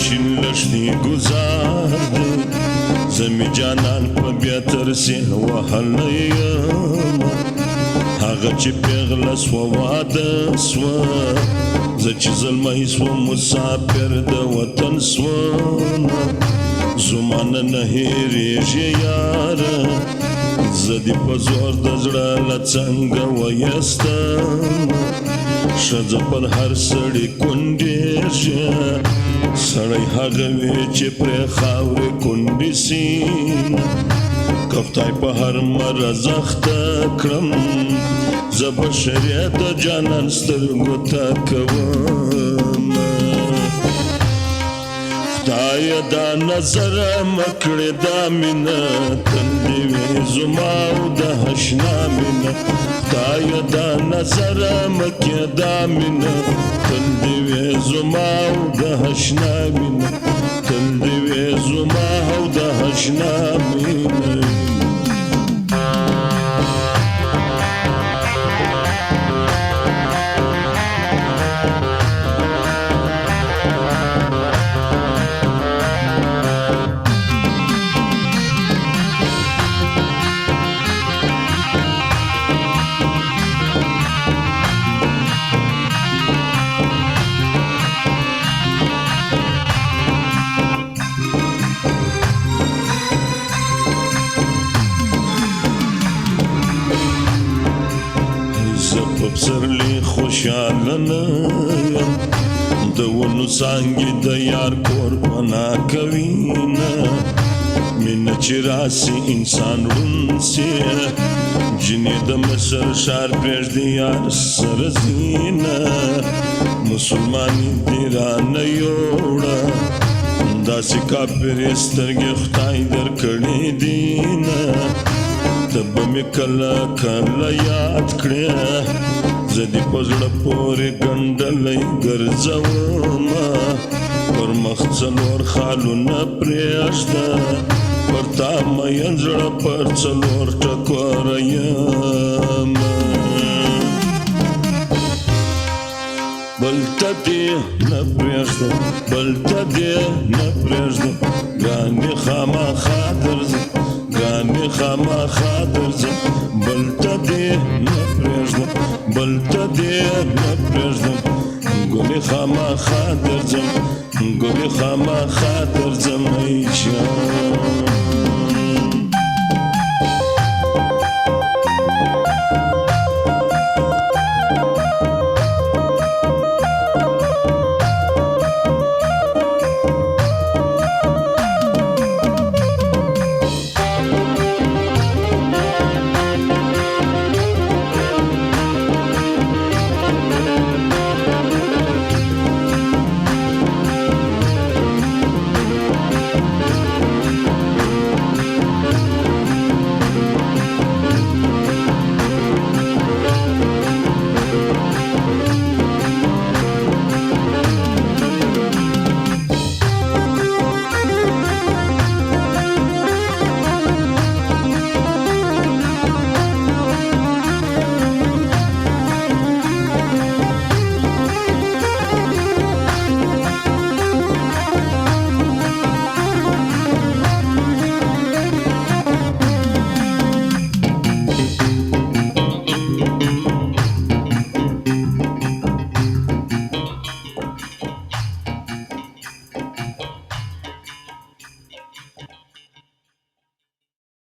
شین لښتې ګزار دی زمي جانان په بیا ترسې وهلی یم هغه چې پیغله سوه واده سوه زه چې زلمی سوم مسافر د وطن سوم زمانه نه هېرېږي یاره زه دې په زور د زړه له څنګه ویستم ښځه پر هر سړي کونډېږي سړی هغه وي چې پرې خاورې کونډې سي که خدای په هر مرض اخته کړم زه به شریعت د جانان سترګو ته کوم خدایه دا نظره مه کړې دا مینه تل دې وي زما او د اشنا مینه خدایه دا نظره مه کړې دا مینه تل دې وي زما او د اشنا مینه تل دې وي زما او د اشنا مینه پسرلی خوشحاله نه یم د ونو څانګې د یار کور پناه کوي نه مینه چې راسي انسان ړوند سي جنې د مصر ښار پرېږدي یار سره ځي نه مسلماني دې رانه یوړه داسې کافرې سترګې خدای درکړې دي نه ته به مې کله کله یاد کړې زه دې په زړه پورې ګنډلی ګرځومه پر مخ څلور خالونه پرېږده پر تا مین زړه پر څلور ټکوره یمه بل ته دې نه پرېږدم بل ته دې نه پرېږدم ګرانې خامخا درځم ګرانې خامخا درځم بل ته دې نه پرېږدم بل ته دې نه پرېږدم ګلې خامخا درځم ګلې خامخا درځم ای جان